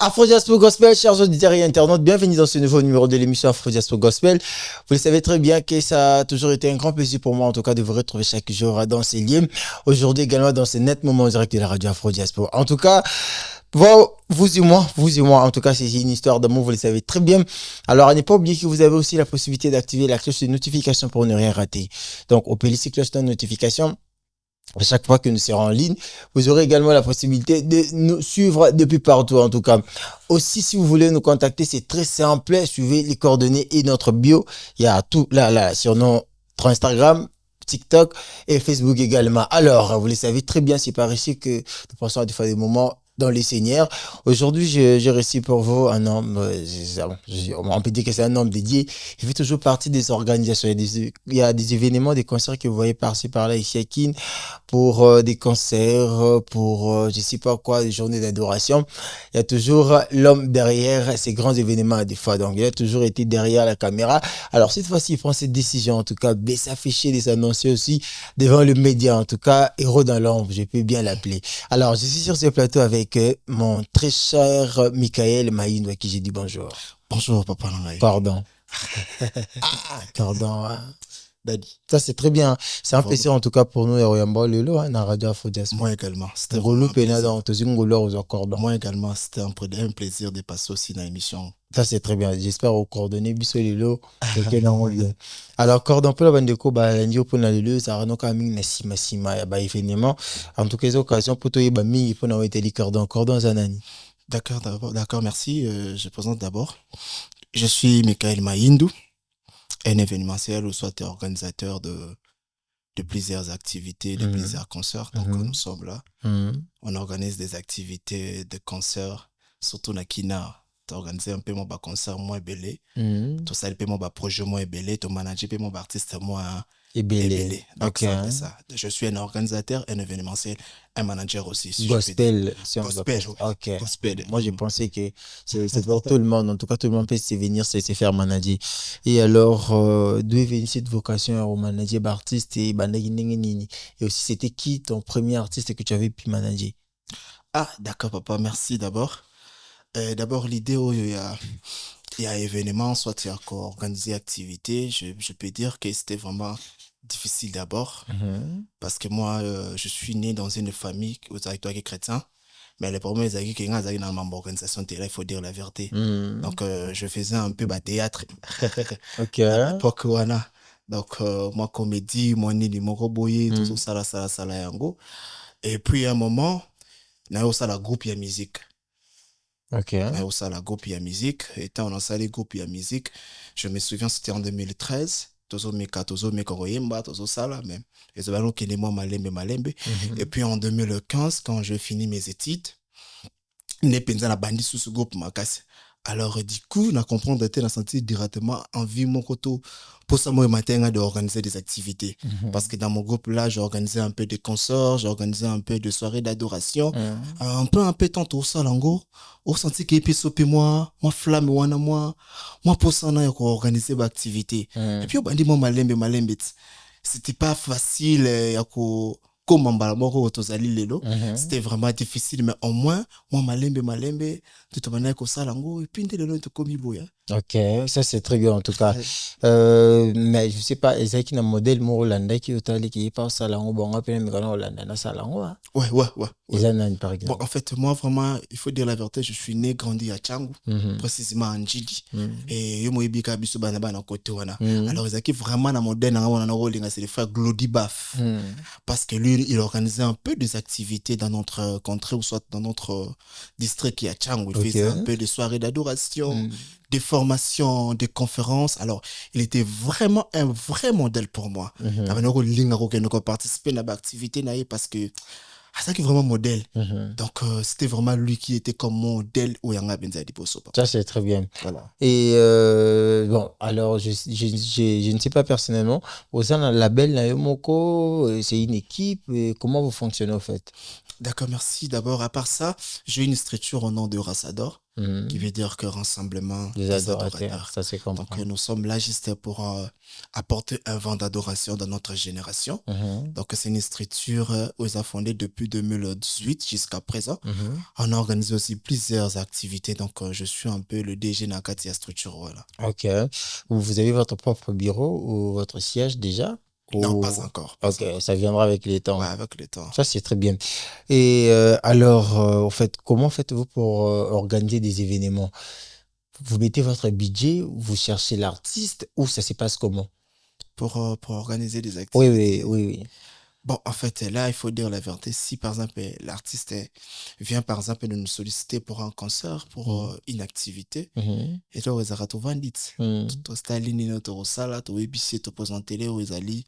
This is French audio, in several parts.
Afro-Diaspora Gospel, chers auditeurs et internautes, bienvenue dans ce nouveau numéro de l'émission Afro-Diaspora Gospel. Vous le savez très bien que ça a toujours été un grand plaisir pour moi, en tout cas, de vous retrouver chaque jour dans ces lieux. Aujourd'hui également dans ce net moment direct de la radio Afro-Diaspora. En tout cas, vous et moi, en tout cas, c'est une histoire d'amour, vous le savez très bien. Alors, à ne pas oublier que vous avez aussi la possibilité d'activer la cloche de notification pour ne rien rater. Donc, au playlist cloche de notification. À chaque fois que nous serons en ligne, vous aurez également la possibilité de nous suivre depuis partout, en tout cas. Aussi, si vous voulez nous contacter, c'est très simple. Suivez les coordonnées et notre bio. Il y a tout là, sur notre Instagram, TikTok et Facebook également. Alors, vous le savez très bien, c'est par ici que nous passons à des moments dans les Seigneurs. Aujourd'hui, j'ai reçu pour vous un homme, on peut dire que c'est un homme dédié. Il fait toujours partie des organisations. Il y a des événements, des concerts que vous voyez par-ci, par-là, ici à Kin, pour des concerts, pour je sais pas quoi, des journées d'adoration. Il y a toujours l'homme derrière ces grands événements des fois. Donc, il a toujours été derrière la caméra. Alors, cette fois-ci, il prend cette décision, en tout cas, de s'afficher, de s'annoncer aussi devant le média, en tout cas, héros dans l'ombre, je peux bien l'appeler. Alors, je suis sur ce plateau avec mon très cher Michael Maïndo à qui j'ai dit bonjour. Bonjour, papa Langaï. Pardon. Pardon. Daddy. Ça, c'est très bien. C'est un plaisir, en tout cas, pour nous, Royamba Lelo, dans la radio Afro-Diaspora. Moi également. C'était Moi également, c'était un plaisir de passer aussi dans l'émission. Ça, c'est très bien. J'espère au coordonnées, Bisso Lelo. Alors, cordon pour la bande de co, lundi au point de ça a quand même massima, événement. En tout cas, les occasions pour toi, il faut avoir été cordon Zanani. D'accord, merci. Je présente d'abord. Je suis Michael Maïndou, un événementiel ou soit organisateur de plusieurs activités, de plusieurs concerts. Donc, nous sommes là. On organise des activités de concerts, surtout dans Kina. Tu organises un peu mon concert, moi, belé. Tout ça, le peu mon projet, moi, belé. Tu manages mon artiste, moi, belé. Donc, okay. Ça. Je suis un organisateur, un événementiel, un manager aussi. Si Gospel. Ok. Gospel. Moi, je pensais que c'est pour tout le monde. En tout cas, tout le monde peut se venir, se faire manager. Et alors, d'où est venue cette vocation au manager d'artiste et aussi, c'était qui ton premier artiste que tu avais pu manager? Ah, d'accord, papa. Merci d'abord. D'abord, l'idée où il y a événement, soit il y a organisé activité, je peux dire que c'était vraiment difficile d'abord. Parce que moi, je suis né dans une famille où qui est chrétien. Mais les premiers qui sont dans ma organisation, il faut dire la vérité. Donc, je faisais un peu théâtre. Ok. À l'époque, voilà. Donc, moi, comédie, moi, ni mon roboyer, tout ça, yango. Et puis, à un moment, il y a aussi la groupe de musique. Ok. On a la groupe de musique. Étant on a les groupes de musique, je me souviens, c'était en 2013. Et puis en 2015, quand je finis mes études, n'est pas la bandit sous ce groupe Makassi. Alors, du coup, on a compris que on a senti directement envie mon koto pour ça moi matin d'organiser des activités parce que dans mon groupe là, j'ai organisé un peu de concerts, j'ai organisé un peu de soirées d'adoration, un peu tantôt ça lango, au senti que puis sopi moi flamme moi pour ça on a organisé des activités. Et puis on dit moi malembe c'était pas facile comme c'était vraiment difficile, mais au moins moi malembe tout manière que ça lango et puis de l'autre comme boya. Ok, ça c'est très bien en tout cas. Mais je sais pas, est-ce qu'il y a un modèle hollandais qui est pas ça là, bon, on peut même hollandais dans ça là. Ouais. Par exemple. Bon, en fait, moi vraiment, il faut dire la vérité, je suis né, grandi à Tchangou, précisément en Djidi. Et yo moi bika biso bana côté wana. Alors ils ont vraiment un modèle c'est le frère Glody Baf. Parce que lui, il organisait un peu des activités dans notre contrée ou soit dans notre district qui est à Tchangou. Il faisait un peu de soirées d'adoration, des formations, des conférences. Alors, il était vraiment un vrai modèle pour moi. Il participé à l'activité parce que c'est ça qui est vraiment modèle. Donc, c'était vraiment lui qui était comme modèle au Yanga Benzadi Bosso. Ça, c'est très bien. Voilà. Et bon, alors, je ne sais pas personnellement, au sein d'un label, c'est une équipe, comment vous fonctionnez au fait? D'accord, merci. D'abord, à part ça, j'ai une structure au nom de Rassador, qui Mhm. veut dire que Rassemblement Des des adorateurs, Adorateurs. ça se Donc, comprend. nous sommes là juste pour apporter un vent d'adoration dans notre génération. Mhm. Donc, c'est une structure où ils ont fondé depuis 2018 jusqu'à présent. Mhm. On a organisé aussi plusieurs activités. Donc, je suis un peu le DG Nakatia structure. Voilà. Ok. Vous avez votre propre bureau ou votre siège déjà? Non, pas Ou... encore, pas Ok, encore. ça viendra avec les Ouais, temps. avec le temps. Ça, c'est très bien. Et alors, en fait, comment faites-vous pour organiser des événements? Vous mettez votre budget, vous cherchez l'artiste ou ça se passe comment? Pour organiser des Oui, oui, activités. oui, oui. Bon, en fait, là, il faut dire la vérité. Si, par exemple, l'artiste vient, par exemple, de nous solliciter pour un concert, pour Mhm. une activité, Mhm. et là, ils arrêtent vendit. Mhm. To Staline, notre sala, to ABC, to pose en télé, où ils allaient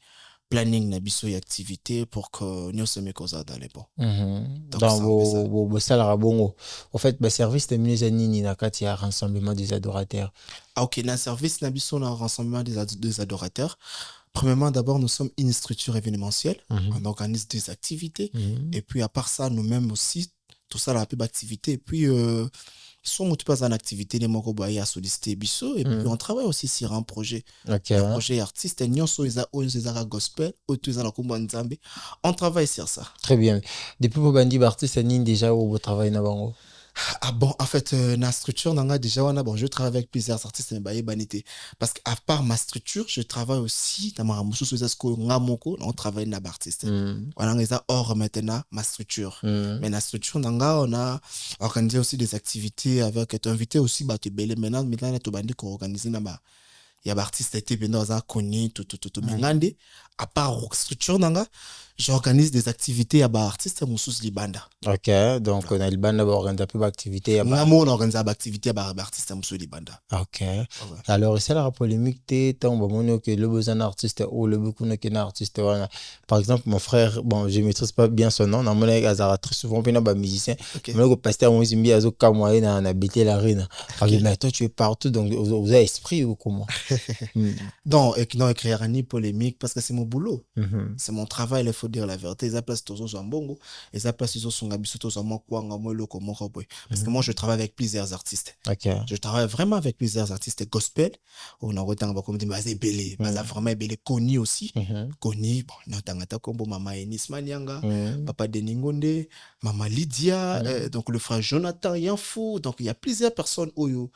planning na biso et activité pour que nous se mettions dans les bons. Mhm. Donc, Dans c'est un peu ça. vos salles à bongo. En fait, le service de mieux ni nakati à rassemblement des adorateurs. Ah, ok, dans le service, na biso, na rassemblement des adorateurs. Premièrement, d'abord, nous sommes une structure événementielle. Mhm. On organise des activités. Mhm. Et puis, à part ça, nous-mêmes aussi, tout ça, la pub activité. Et puis, soit tu passes en activité, les moko boye à solliciter biso. Et puis, Mhm. on travaille aussi sur un projet. Ok, Un projet artiste. Et nous, ils gospel, ou tu la kumba nzambe. On travaille sur ça. très bien. Depuis vos bandits artistes, ni déjà où vous travaillez na bango. Ah bon, en fait, la structure, déjà, bon, je travaille avec plusieurs artistes, mais bah, banité. Parce qu'à part ma structure, je travaille aussi dans ma moussou sous ngamoko, on travaille dans l'artiste. Mhm. Voilà, on est hors maintenant ma structure. Mais Mhm. la structure, on a organisé aussi des activités avec, tu invité aussi, bah, tu belé maintenant, tu bandi qu'on organise là-bas. Il y a des artistes qui étaient dans un connu, tout, mais à part structure, j'organise des activités à des artistes, moussou libanda. Ok, donc on a le band d'abord organiser plus d'activités là-bas. Ngamo, on organise des activités à des artistes, moussou libanda. Ok. Ouais. Alors, c'est la polémique, tant bon, que le besoin d'artiste ou le beaucoup d'un artiste. Voilà. Par exemple, mon frère, bon, je ne maîtrise pas bien son nom, dans mon azar, très souvent, il y a un musicien. Ok. Mais le pasteur, moi, il me dit, Kamoye, na bêté la reine. Ah, Ok. mais toi, tu es partout, donc vous avez esprit ou comment? Hmm. Donc, non, écrire ni polémique parce que c'est mon boulot. Mhm. C'est mon travail, il faut dire la vérité. Ils appellent tous en bongo. Ils appellent tous en abisso, tous en moi, quoi, en moi, loco, mon roboy. Parce que moi, je travaille avec plusieurs artistes. Ok. Je travaille vraiment avec plusieurs artistes gospel. On a autant, comme dit, c'est belé. Mhm. Vraiment belé. Connu aussi. Mhm. Connu. Bon, non, tangata kombo, maman Enis Manianga, Mhm. papa Deningonde, maman Lydia, Mhm. donc le frère Jonathan Yanfou. Donc, il y a plusieurs personnes où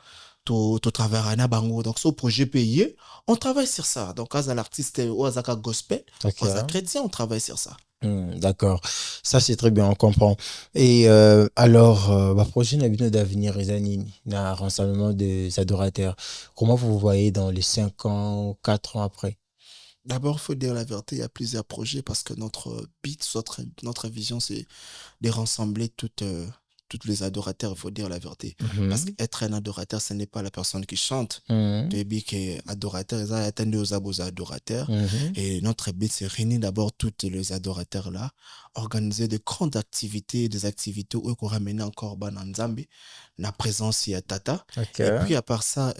tu travailles à Bango. Donc, ce projet payé, on travaille sur ça. Donc, as l'artiste ou as gospel, Ok. as chrétien, on travaille sur ça. D'accord, ça c'est très bien, on comprend. Et alors, la prochaine habitude d'avenir, les années, un rassemblement des adorateurs, comment vous vous voyez dans les 5 ans, 4 ans après? D'abord, il faut dire la vérité, il y a plusieurs projets parce que notre but, notre vision, c'est de rassembler toutes les adorateurs, il faut dire la vérité. Parce Mhm. qu'être un adorateur, ce n'est pas la personne qui chante. Mhm. Le but est adorateur, ils ont attendu aux adorateurs. Mhm. Et notre but, c'est réunir d'abord tous les adorateurs-là, organiser de grandes activités, des activités où on ramène encore Bananzambi, la présence y a Tata. Ok. Et puis, à part ça,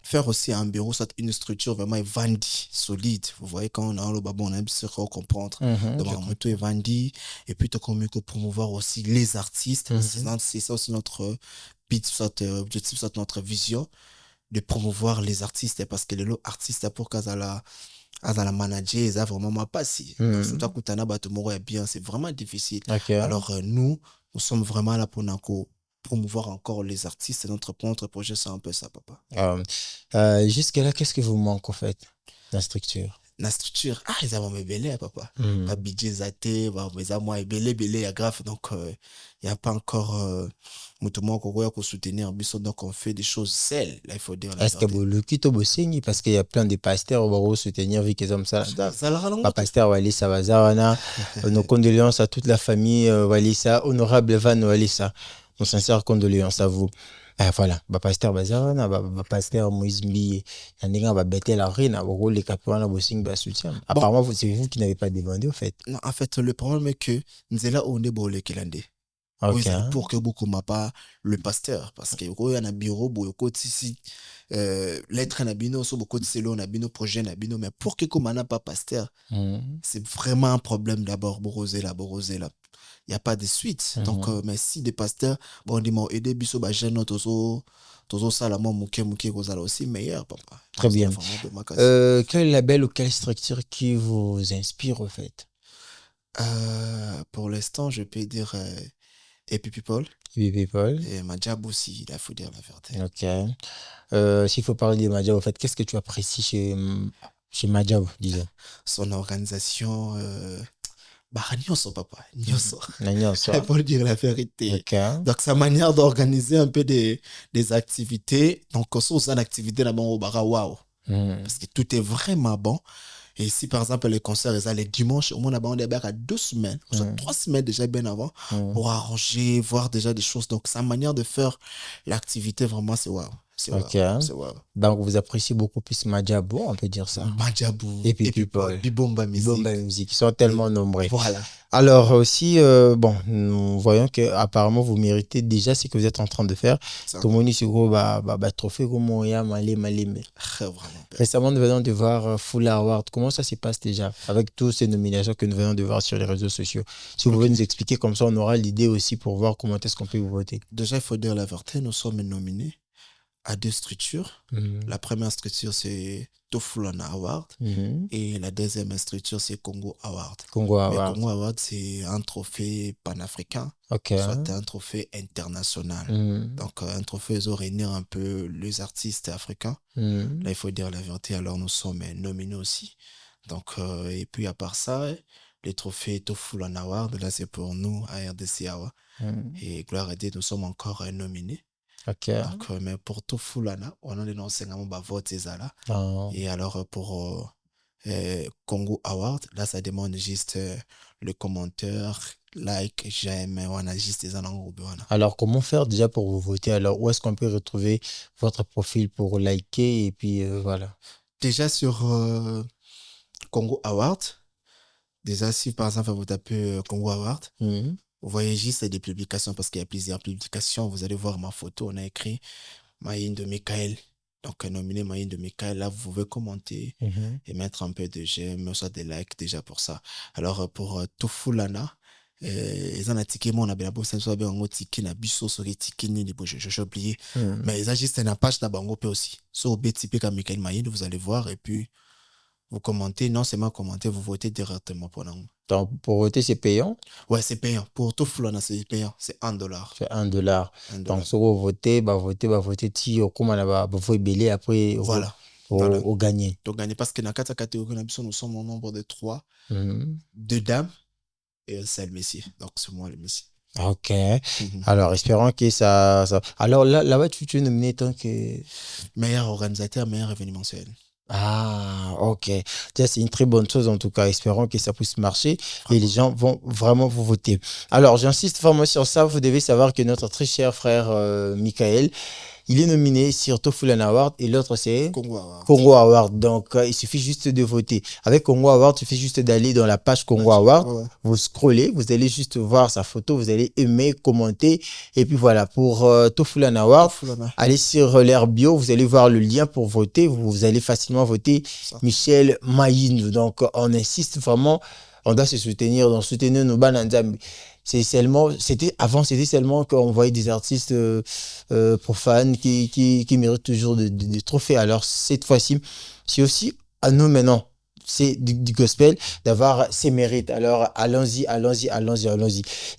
faire aussi un bureau, soit une structure vraiment vendue, solide. Vous voyez, quand on a le babon, on a besoin de comprendre. Mhm, Donc, je on moto est comprends. vendu. Et puis, tu as que promouvoir aussi les artistes. Mhm. C'est ça aussi notre but, soit objectif, soit notre vision, de promouvoir les artistes. Parce que les artistes, pour qu'à la manager, ils ont vraiment pas si. Donc, surtout Mhm. quand on a battu bien, c'est vraiment difficile. Ok. Alors, nous sommes vraiment là pour promouvoir encore les artistes. Et notre projet, c'est un peu ça, papa. Jusque-là, qu'est-ce qui vous manque en fait, la structure? La structure, ils ont mes belé, papa. Pas Mhm. budget zaté, mais à moi, belé, ya grave. Donc, il n'y a pas encore, mutumo ko soutenir, biso, donc on fait des choses seules. Là, il faut dire la Est-ce que vérité. vous le quittez au Bossigny parce qu'il y a plein de pasteurs qui vont soutenir vu qu'ils ont ça? Ça la Pas rallonge. pasteur Walisa Wazarana, nos condoléances à toute la famille Walisa, honorable Van Walisa, nos sincères condoléances à vous. Voilà, ba pasteur Bazarana, ba pasteur Moïse Mbi, Yandenga va bêter la reine, au rôle les capuana Bossing ba soutien. Bon, Apparemment, c'est vous qui n'avez pas demandé au fait. non, en fait, le problème est que nous sommes là où on est bon, les Kilande. Oui, Ok. c'est pour que beaucoup m'a pas le pasteur. Parce que il y a un bureau, beaucoup ici, lettre na bino, so beaucoup de selo na bino, projet na bino, mais pour que comme n'a pas pasteur, Mhm. c'est vraiment un problème d'abord, borosé là. Il n'y a pas de suite. Donc, Mhm. mais si des pasteurs, bon, ils m'ont aidé, biso, bah, j'ai notre tozo, ça, là, moi, mouké, là aussi meilleur, papa. Très C'est bien. vraiment de ma casse. Quel label ou quelle structure qui vous inspire, au fait? Pour l'instant, je peux dire, Happy People Oui, People. et Majab aussi, il faut dire la vérité. Ok. S'il faut parler de Majab, au fait, qu'est-ce que tu apprécies chez Majab, disons? Son organisation, bah, nyonso, papa, nyonso. L'agneau, Il ça. faut le dire la vérité. Ok. Donc, sa manière d'organiser un peu des activités, donc, on une activité là-bas au bara, waouh. Mhm. Parce que tout est vraiment bon. Et si par exemple les concerts, ils les dimanches, au moins là-bas, on est à 2 semaines, ou soit Mhm. 3 semaines déjà bien avant, Mhm. pour arranger, voir déjà des choses. Donc, sa manière de faire l'activité, vraiment, c'est waouh. C'est waouh. Ok. C'est waouh. Donc, vous appréciez beaucoup plus Majab, on peut dire ça. Majabou, Et puis et puis People. Bibomba Music. Bibomba Music, ils sont tellement nombreux. Voilà. Alors aussi, bon, nous voyons que apparemment vous méritez déjà ce que vous êtes en train de faire. C'est Tout le monde ici, gros, trophée comme on y a, mais vraiment. récemment, nous venons de voir Full Award. Comment ça se passe déjà avec toutes ces nominations que nous venons de voir sur les réseaux sociaux? Si vous pouvez nous expliquer, comme ça, on aura l'idée aussi pour voir comment est-ce qu'on peut vous voter. Déjà, il faut dire la vérité, nous sommes nominés à 2 structures. Mhm. La première structure, c'est Tofulana Award. Mhm. Et la deuxième structure, c'est Congo Award. Congo Mais Award. Congo Award, c'est un trophée panafricain, Ok. soit un trophée international. Mhm. Donc, un trophée, ils ont réunir un peu les artistes africains. Mhm. Là, il faut dire la vérité, alors nous sommes nominés aussi. Donc, et puis à part ça, les trophées Tofulana Award, là, c'est pour nous à RDC Awa. Mhm. Et gloire à Dieu, nous sommes encore nominés. Ok. Donc, mais pour Tofulana, on a dénoncé un vote, c'est ça là. Ah. Et alors, pour Congo Award, là, ça demande juste le commentaire, like, j'aime, on a juste des anangos. Alors, comment faire déjà pour vous voter? Alors, où est-ce qu'on peut retrouver votre profil pour liker et puis voilà. Déjà sur Congo Award, déjà si par exemple vous tapez Congo Award, Mhm. vous voyez juste des publications parce qu'il y a plusieurs publications. Vous allez voir ma photo, on a écrit Maïn de Michael. Donc, nominé Maïn de Michael, là, vous pouvez commenter Mhm. et mettre un peu de j'aime, soit des likes déjà pour ça. Alors, pour Tofulana, ils ont un ticket, moi, on a bien beau, c'est soit bien un ticket, na biso, sur les tickets, ni les j'ai oublié. Mhm. Mais ils ont juste une page na bango pe aussi. Sur BTP comme Michael Maïn, vous allez voir et puis vous commentez, non seulement commenter, vous votez directement pour nous. Donc, pour voter, c'est payant? Ouais, c'est payant. Pour Tofulana, c'est payant. C'est $1. C'est $1. $1. Donc, si vous votez, voter, si au comment là-bas, vous pouvez belé après, Voilà. au gagner. Donc, gagner parce que dans la catégorie, nous sommes au nombre de 3, Mhm. 2 dames et un seul messie. Donc, c'est moi le messie. Ok. Alors, espérons que ça... Alors, là-bas, tu es nominé tant que... Meilleur organisateur, meilleur événementiel. Ah, ok. Déjà, c'est une très bonne chose en tout cas. Espérons que ça puisse marcher et les gens vont vraiment vous voter. Alors, j'insiste vraiment sur ça. Vous devez savoir que notre très cher frère Michael, il est nominé sur Tofulana Award et l'autre c'est Congo Award. Congo Award. Donc, il suffit juste de voter. Avec Congo Award, il suffit juste d'aller dans la page Congo Award. Ouais. Vous scrollez, vous allez juste voir sa photo, vous allez aimer, commenter. Et puis voilà, pour Tofulana Award, Tofulana. allez sur leur bio, vous allez voir le lien pour voter. Vous allez facilement voter Ça. Michel Maïn. Donc, on insiste vraiment, on doit se soutenir, donc soutenir nos bananzam. Avant, c'était seulement qu'on voyait des artistes profanes qui méritent toujours des trophées. Alors, cette fois-ci, c'est aussi à nous maintenant. C'est du gospel d'avoir ses mérites. Alors, allons-y.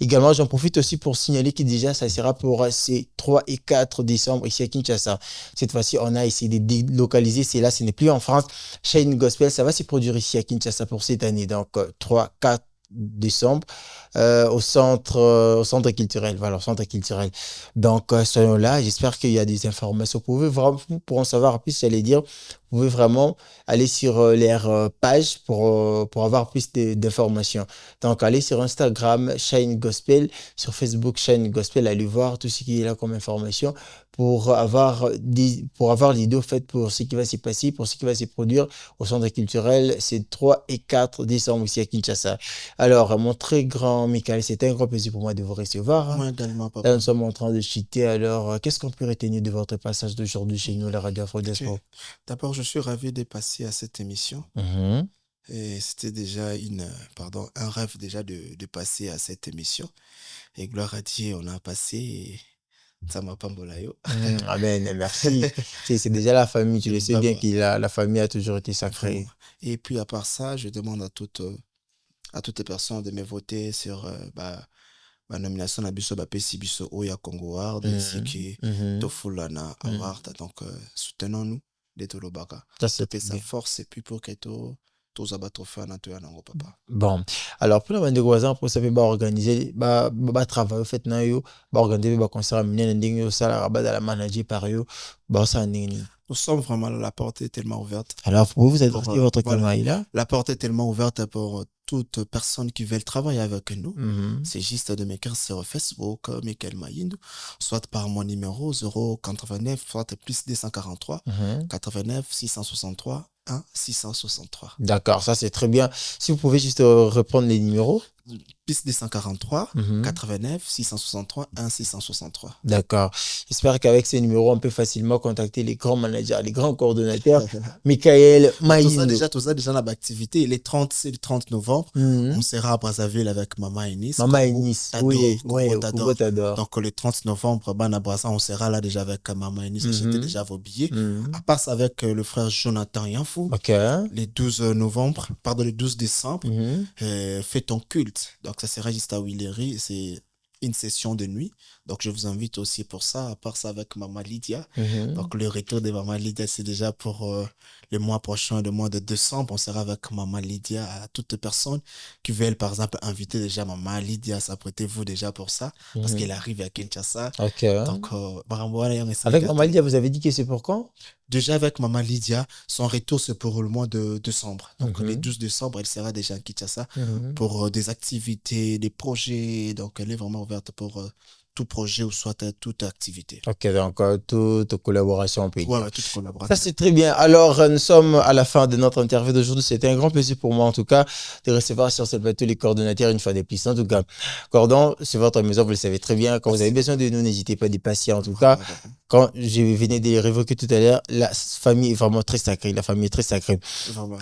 Également, j'en profite aussi pour signaler que déjà, ça sera pour ces 3 et 4 décembre ici à Kinshasa. Cette fois-ci, on a essayé de délocaliser. C'est là, ce n'est plus en France. Shine Gospel, ça va se produire ici à Kinshasa pour cette année. Donc, 3, 4 décembre au centre culturel. Voilà, au centre culturel. Donc, soyons là. J'espère qu'il y a des informations. Vous pouvez vraiment, pour en savoir plus, j'allais dire, vous vous pouvez vraiment aller sur leur page pour avoir plus d'informations. Donc, allez sur Instagram, Shine Gospel, sur Facebook, Shine Gospel, allez voir tout ce qui est là comme information pour avoir l'idée au fait pour ce qui va se passer, pour ce qui va se produire au centre culturel, c'est 3 et 4 décembre ici à Kinshasa. Alors, mon très grand Michael, c'était un grand plaisir pour moi de vous recevoir. Moi également, papa. Là, nous sommes en train de chuter. Alors, qu'est-ce qu'on peut retenir de votre passage d'aujourd'hui chez nous, la Radio Afro Diaspora? D'abord, je suis ravi de passer à cette émission. Mhm. Et c'était déjà un rêve déjà de passer à cette émission. Et gloire à Dieu, on a passé. Et ça m'a pas mbolayo. Amen, merci. C'est déjà la famille, tu le sais bien que la famille a toujours été sacrée. Et puis, à part ça, je demande à toutes les personnes de me voter sur la nomination de Bisso Bapesi Bisso Oya Congo Award, ainsi que Tofulana Award. Donc, soutenons-nous de Tolobaka. Ça, c'est sa force, et puis pour que tous les trophées en Antoine, papa. Bon, alors pour la bande de voisins, pour ça, on va organiser, travail, au fait, organiser, concert à Minen, ça, la rabat, la manager par eux, ça, nous sommes vraiment là, la porte est tellement ouverte. Alors, pour vous adresser votre voilà, là? La porte est tellement ouverte pour toute personne qui veut travailler avec nous. C'est juste de m'écrire sur Facebook, Michael Mayindou, soit par mon numéro 089, soit plus 243, 89 663 1 663. D'accord, ça c'est très bien. Si vous pouvez juste reprendre les numéros. Plus 243, 89 663 1 663. D'accord. J'espère qu'avec ces numéros, on peut facilement contacter les grands managers, les grands coordonnateurs. Michael Mayindou. Tout ça déjà dans l'activité. C'est le 30 novembre. On sera à Brazzaville avec Maman Enis. Maman Enis, oui, t'adore. Donc le 30 novembre, à Brazza, on sera là déjà avec Maman Enis. Achetez déjà vos billets. À part ça, avec le frère Jonathan Yanfou. Le 12 décembre, fais ton culte. Donc, ça sera juste à Willery. C'est une session de nuit. Donc, je vous invite aussi pour ça. À part ça, avec Maman Lydia. Donc, le retour de Maman Lydia, c'est déjà pour le mois prochain, le mois de décembre. On sera avec Maman Lydia. À toute personne qui veulent, par exemple, inviter déjà Maman Lydia, s'apprêtez-vous déjà pour ça. Parce qu'elle arrive à Kinshasa. Donc, avec Maman Lydia, vous avez dit que c'est pour quand? Déjà avec Maman Lydia, son retour c'est pour le mois de décembre. Donc le 12 décembre, elle sera déjà à Kinshasa pour des activités, des projets. Donc elle est vraiment ouverte pour tout projet ou soit toute activité. Ok, donc toute collaboration on peut dire. Voilà, toute collaboration. Ça, c'est très bien. Alors, nous sommes à la fin de notre interview d'aujourd'hui. C'était un grand plaisir pour moi, en tout cas, de recevoir sur ce plateau les coordonnateurs une fois de plus. En tout cas, Cordon, c'est votre maison, vous le savez très bien. Quand vous avez besoin de nous, n'hésitez pas à dépasser. En tout cas, quand je venais de les révoquer tout à l'heure, la famille est vraiment très sacrée. La famille est très sacrée.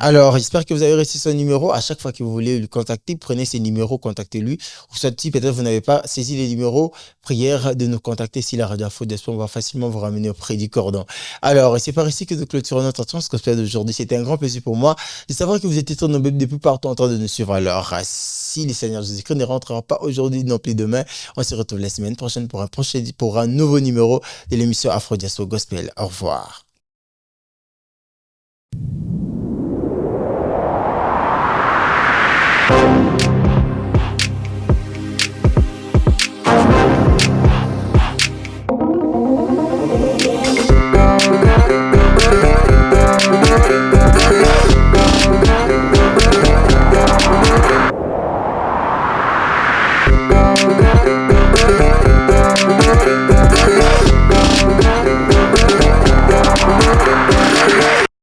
Alors, j'espère que vous avez reçu son numéro. À chaque fois que vous voulez le contacter, prenez ses numéros, contactez-lui. Ou soit, si peut-être vous n'avez pas saisi les numéros, prière de nous contacter si la Radio Afro Diaspora, on va facilement vous ramener auprès du cordon. Alors, c'est par ici que nous clôturons notre transgospel d'aujourd'hui. C'était un grand plaisir pour moi de savoir que vous étiez trop nombreux depuis partout en train de nous suivre. Alors, si les Seigneurs Jésus-Christ ne rentrera pas aujourd'hui non plus demain, on se retrouve la semaine prochaine pour un nouveau numéro de l'émission Afro Diaspora Gospel. Au revoir. Okay.